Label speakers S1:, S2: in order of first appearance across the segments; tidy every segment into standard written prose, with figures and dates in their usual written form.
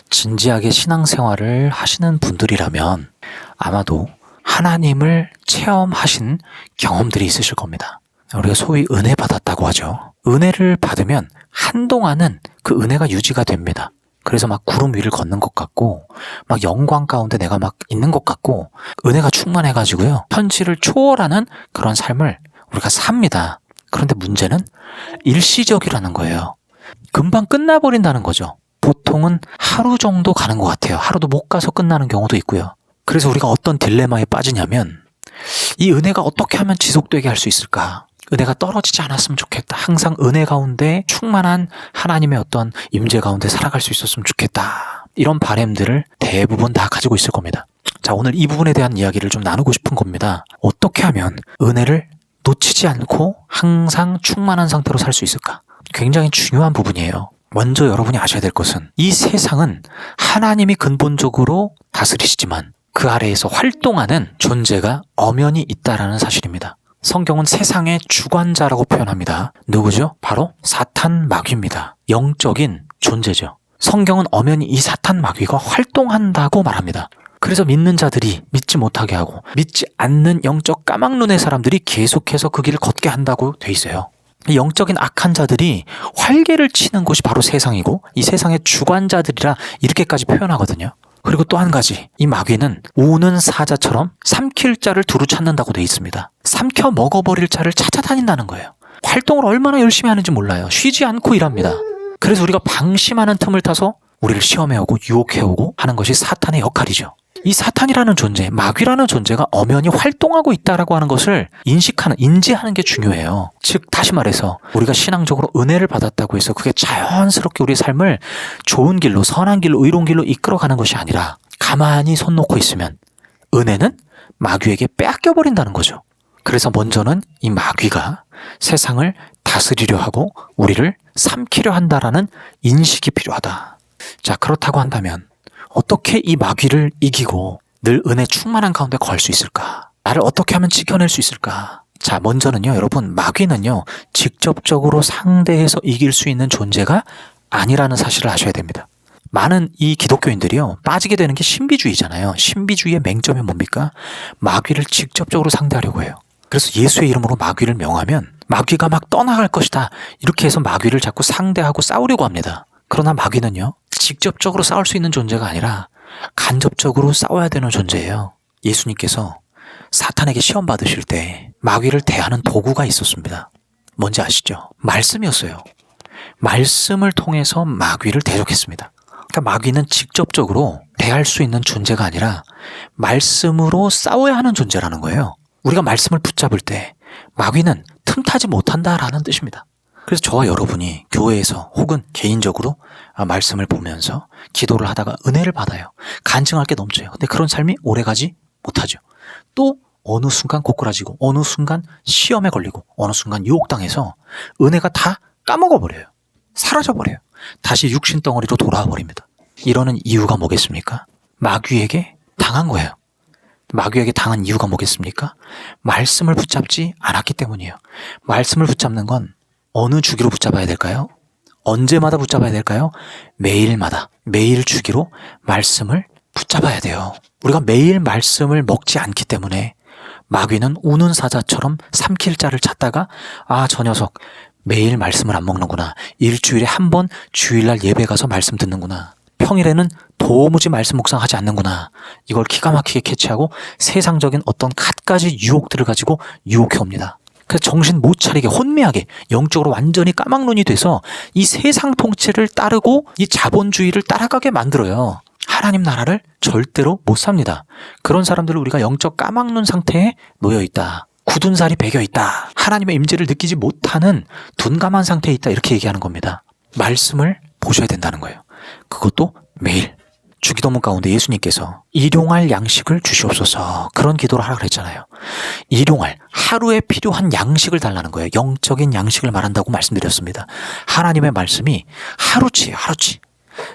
S1: 진지하게 신앙생활을 하시는 분들이라면 아마도 하나님을 체험하신 경험들이 있으실 겁니다. 우리가 소위 은혜 받았다고 하죠. 은혜를 받으면 한동안은 그 은혜가 유지가 됩니다. 그래서 막 구름 위를 걷는 것 같고 막 영광 가운데 내가 막 있는 것 같고 은혜가 충만해가지고요. 현실을 초월하는 그런 삶을 우리가 삽니다. 그런데 문제는 일시적이라는 거예요. 금방 끝나버린다는 거죠. 보통은 하루 정도 가는 것 같아요. 하루도 못 가서 끝나는 경우도 있고요. 그래서 우리가 어떤 딜레마에 빠지냐면 이 은혜가 어떻게 하면 지속되게 할 수 있을까? 은혜가 떨어지지 않았으면 좋겠다. 항상 은혜 가운데 충만한 하나님의 어떤 임재 가운데 살아갈 수 있었으면 좋겠다. 이런 바람들을 대부분 다 가지고 있을 겁니다. 자, 오늘 이 부분에 대한 이야기를 좀 나누고 싶은 겁니다. 어떻게 하면 은혜를 놓치지 않고 항상 충만한 상태로 살 수 있을까? 굉장히 중요한 부분이에요. 먼저 여러분이 아셔야 될 것은 이 세상은 하나님이 근본적으로 다스리시지만 그 아래에서 활동하는 존재가 엄연히 있다라는 사실입니다. 성경은 세상의 주관자라고 표현합니다. 누구죠? 바로 사탄 마귀입니다. 영적인 존재죠. 성경은 엄연히 이 사탄 마귀가 활동한다고 말합니다. 그래서 믿는 자들이 믿지 못하게 하고 믿지 않는 영적 까막눈의 사람들이 계속해서 그 길을 걷게 한다고 돼 있어요. 이 영적인 악한 자들이 활개를 치는 곳이 바로 세상이고 이 세상의 주관자들이라 이렇게까지 표현하거든요. 그리고 또 한 가지, 이 마귀는 우는 사자처럼 삼킬 자를 두루 찾는다고 돼 있습니다. 삼켜 먹어버릴 자를 찾아다닌다는 거예요. 활동을 얼마나 열심히 하는지 몰라요. 쉬지 않고 일합니다. 그래서 우리가 방심하는 틈을 타서 우리를 시험해오고 유혹해오고 하는 것이 사탄의 역할이죠. 이 사탄이라는 존재, 마귀라는 존재가 엄연히 활동하고 있다라고 하는 것을 인지하는 게 중요해요. 즉 다시 말해서 우리가 신앙적으로 은혜를 받았다고 해서 그게 자연스럽게 우리의 삶을 좋은 길로, 선한 길로, 의로운 길로 이끌어가는 것이 아니라 가만히 손 놓고 있으면 은혜는 마귀에게 빼앗겨버린다는 거죠. 그래서 먼저는 이 마귀가 세상을 다스리려 하고 우리를 삼키려 한다라는 인식이 필요하다. 자, 그렇다고 한다면 어떻게 이 마귀를 이기고 늘 은혜 충만한 가운데 걸 수 있을까? 나를 어떻게 하면 지켜낼 수 있을까? 자, 먼저는요, 여러분, 마귀는요, 직접적으로 상대해서 이길 수 있는 존재가 아니라는 사실을 아셔야 됩니다. 많은 이 기독교인들이요, 빠지게 되는 게 신비주의잖아요. 신비주의의 맹점이 뭡니까? 마귀를 직접적으로 상대하려고 해요. 그래서 예수의 이름으로 마귀를 명하면 마귀가 막 떠나갈 것이다. 이렇게 해서 마귀를 자꾸 상대하고 싸우려고 합니다. 그러나 마귀는요, 직접적으로 싸울 수 있는 존재가 아니라 간접적으로 싸워야 되는 존재예요. 예수님께서 사탄에게 시험 받으실 때 마귀를 대하는 도구가 있었습니다. 뭔지 아시죠? 말씀이었어요. 말씀을 통해서 마귀를 대적했습니다. 그러니까 마귀는 직접적으로 대할 수 있는 존재가 아니라 말씀으로 싸워야 하는 존재라는 거예요. 우리가 말씀을 붙잡을 때 마귀는 틈타지 못한다라는 뜻입니다. 그래서 저와 여러분이 교회에서 혹은 개인적으로 말씀을 보면서 기도를 하다가 은혜를 받아요. 간증할 게 넘쳐요. 근데 그런 삶이 오래가지 못하죠. 또 어느 순간 고꾸라지고 어느 순간 시험에 걸리고 어느 순간 유혹당해서 은혜가 다 까먹어버려요. 사라져버려요. 다시 육신 덩어리로 돌아와 버립니다. 이러는 이유가 뭐겠습니까? 마귀에게 당한 거예요. 마귀에게 당한 이유가 뭐겠습니까? 말씀을 붙잡지 않았기 때문이에요. 말씀을 붙잡는 건 어느 주기로 붙잡아야 될까요? 언제마다 붙잡아야 될까요? 매일마다, 매일 주기로 말씀을 붙잡아야 돼요. 우리가 매일 말씀을 먹지 않기 때문에 마귀는 우는 사자처럼 삼킬 자를 찾다가 저 녀석 매일 말씀을 안 먹는구나. 일주일에 한 번 주일날 예배 가서 말씀 듣는구나. 평일에는 도무지 말씀 묵상하지 않는구나. 이걸 기가 막히게 캐치하고 세상적인 어떤 갖가지 유혹들을 가지고 유혹해 옵니다. 그래서 정신 못 차리게 혼미하게 영적으로 완전히 까막눈이 돼서 이 세상 통치를 따르고 이 자본주의를 따라가게 만들어요. 하나님 나라를 절대로 못 삽니다. 그런 사람들을 우리가 영적 까막눈 상태에 놓여 있다. 굳은 살이 배겨 있다. 하나님의 임재를 느끼지 못하는 둔감한 상태에 있다. 이렇게 얘기하는 겁니다. 말씀을 보셔야 된다는 거예요. 그것도 매일. 주기도문 가운데 예수님께서 일용할 양식을 주시옵소서 그런 기도를 하라 그랬잖아요. 일용할, 하루에 필요한 양식을 달라는 거예요. 영적인 양식을 말한다고 말씀드렸습니다. 하나님의 말씀이 하루치예요. 하루치.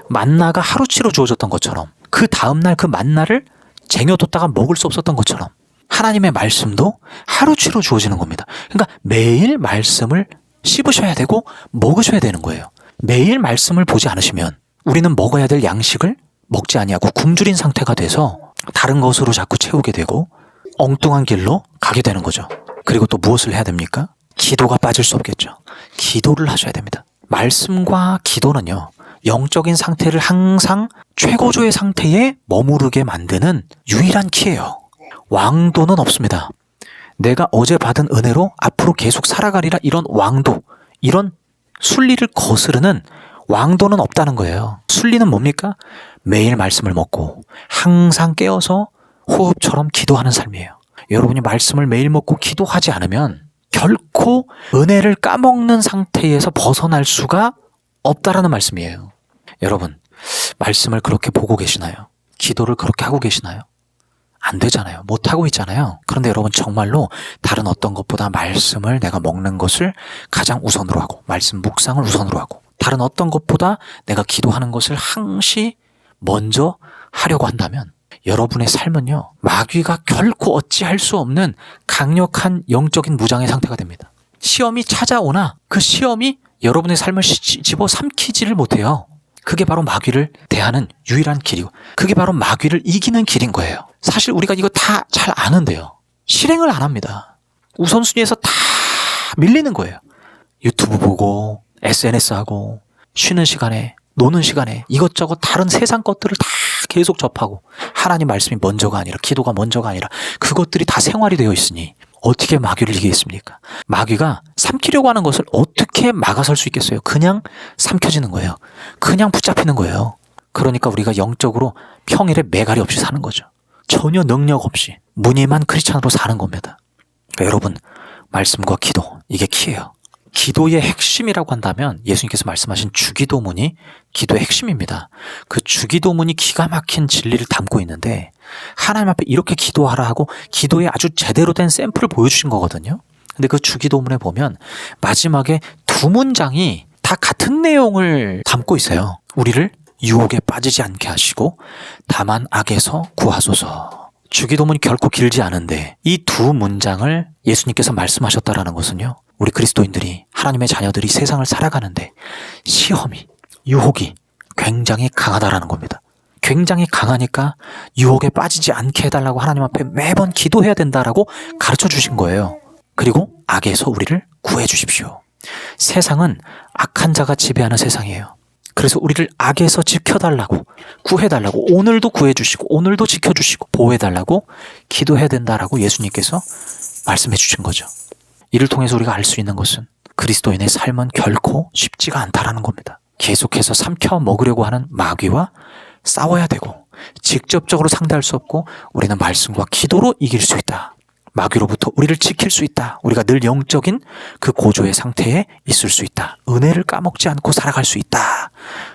S1: 만나가 하루치로 주어졌던 것처럼 그 다음날 그 만나를 쟁여뒀다가 먹을 수 없었던 것처럼 하나님의 말씀도 하루치로 주어지는 겁니다. 그러니까 매일 말씀을 씹으셔야 되고 먹으셔야 되는 거예요. 매일 말씀을 보지 않으시면 우리는 먹어야 될 양식을 먹지 아니하고 굶주린 상태가 돼서 다른 것으로 자꾸 채우게 되고 엉뚱한 길로 가게 되는 거죠. 그리고 또 무엇을 해야 됩니까? 기도가 빠질 수 없겠죠. 기도를 하셔야 됩니다. 말씀과 기도는요, 영적인 상태를 항상 최고조의 상태에 머무르게 만드는 유일한 키예요. 왕도는 없습니다. 내가 어제 받은 은혜로 앞으로 계속 살아가리라, 이런 왕도, 이런 순리를 거스르는 왕도는 없다는 거예요. 순리는 뭡니까? 매일 말씀을 먹고 항상 깨어서 호흡처럼 기도하는 삶이에요. 여러분이 말씀을 매일 먹고 기도하지 않으면 결코 은혜를 까먹는 상태에서 벗어날 수가 없다라는 말씀이에요. 여러분, 말씀을 그렇게 보고 계시나요? 기도를 그렇게 하고 계시나요? 안 되잖아요. 못하고 있잖아요. 그런데 여러분, 정말로 다른 어떤 것보다 말씀을 내가 먹는 것을 가장 우선으로 하고, 말씀 묵상을 우선으로 하고, 다른 어떤 것보다 내가 기도하는 것을 항시 먼저 하려고 한다면 여러분의 삶은요, 마귀가 결코 어찌할 수 없는 강력한 영적인 무장의 상태가 됩니다. 시험이 찾아오나 그 시험이 여러분의 삶을 집어삼키지를 못해요. 그게 바로 마귀를 대하는 유일한 길이고, 그게 바로 마귀를 이기는 길인 거예요. 사실 우리가 이거 다 잘 아는데요, 실행을 안 합니다. 우선순위에서 다 밀리는 거예요. 유튜브 보고 SNS 하고 쉬는 시간에, 노는 시간에 이것저것 다른 세상 것들을 다 계속 접하고, 하나님 말씀이 먼저가 아니라, 기도가 먼저가 아니라 그것들이 다 생활이 되어 있으니 어떻게 마귀를 이기겠습니까? 마귀가 삼키려고 하는 것을 어떻게 막아설 수 있겠어요? 그냥 삼켜지는 거예요. 그냥 붙잡히는 거예요. 그러니까 우리가 영적으로 평일에 매갈이 없이 사는 거죠. 전혀 능력 없이 무늬만 크리스찬으로 사는 겁니다. 그러니까 여러분, 말씀과 기도, 이게 키예요. 기도의 핵심이라고 한다면 예수님께서 말씀하신 주기도문이 기도의 핵심입니다. 그 주기도문이 기가 막힌 진리를 담고 있는데, 하나님 앞에 이렇게 기도하라 하고 기도의 아주 제대로 된 샘플을 보여주신 거거든요. 근데 그 주기도문에 보면 마지막에 두 문장이 다 같은 내용을 담고 있어요. 우리를 유혹에 빠지지 않게 하시고 다만 악에서 구하소서. 주기도문이 결코 길지 않은데 이 두 문장을 예수님께서 말씀하셨다라는 것은요, 우리 그리스도인들이, 하나님의 자녀들이 세상을 살아가는데 시험이, 유혹이 굉장히 강하다라는 겁니다. 굉장히 강하니까 유혹에 빠지지 않게 해달라고 하나님 앞에 매번 기도해야 된다라고 가르쳐 주신 거예요. 그리고 악에서 우리를 구해 주십시오. 세상은 악한 자가 지배하는 세상이에요. 그래서 우리를 악에서 지켜달라고, 구해달라고, 오늘도 구해주시고 오늘도 지켜주시고 보호해달라고 기도해야 된다라고 예수님께서 말씀해 주신 거죠. 이를 통해서 우리가 알 수 있는 것은 그리스도인의 삶은 결코 쉽지가 않다라는 겁니다. 계속해서 삼켜 먹으려고 하는 마귀와 싸워야 되고, 직접적으로 상대할 수 없고 우리는 말씀과 기도로 이길 수 있다. 마귀로부터 우리를 지킬 수 있다. 우리가 늘 영적인 그 고조의 상태에 있을 수 있다. 은혜를 까먹지 않고 살아갈 수 있다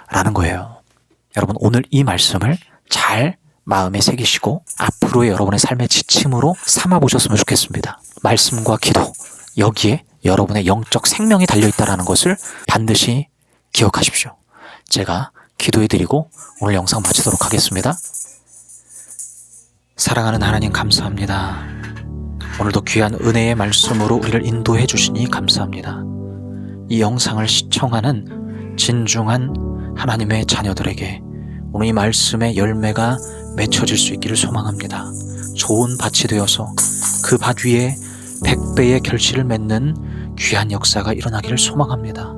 S1: 라는 거예요. 여러분, 오늘 이 말씀을 잘 마음에 새기시고 앞으로의 여러분의 삶의 지침으로 삼아보셨으면 좋겠습니다. 말씀과 기도, 여기에 여러분의 영적 생명이 달려있다는 것을 반드시 기억하십시오. 제가 기도해드리고 오늘 영상 마치도록 하겠습니다. 사랑하는 하나님, 감사합니다. 오늘도 귀한 은혜의 말씀으로 우리를 인도해 주시니 감사합니다. 이 영상을 시청하는 진중한 하나님의 자녀들에게 오늘 이 말씀의 열매가 맺혀질 수 있기를 소망합니다. 좋은 밭이 되어서 그 밭 위에 100배의 결실을 맺는 귀한 역사가 일어나기를 소망합니다.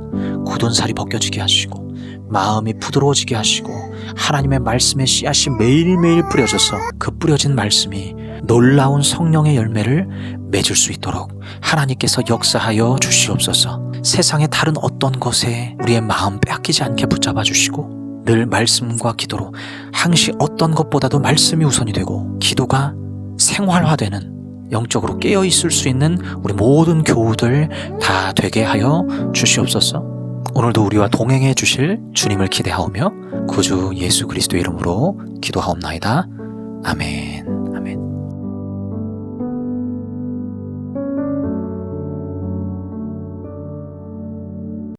S1: 굳은 살이 벗겨지게 하시고 마음이 부드러워지게 하시고 하나님의 말씀의 씨앗이 매일매일 뿌려져서 그 뿌려진 말씀이 놀라운 성령의 열매를 맺을 수 있도록 하나님께서 역사하여 주시옵소서. 세상의 다른 어떤 것에 우리의 마음 빼앗기지 않게 붙잡아 주시고 늘 말씀과 기도로 항시 어떤 것보다도 말씀이 우선이 되고 기도가 생활화되는, 영적으로 깨어있을 수 있는 우리 모든 교우들 다 되게 하여 주시옵소서. 오늘도 우리와 동행해 주실 주님을 기대하오며 구주 예수 그리스도의 이름으로 기도하옵나이다. 아멘.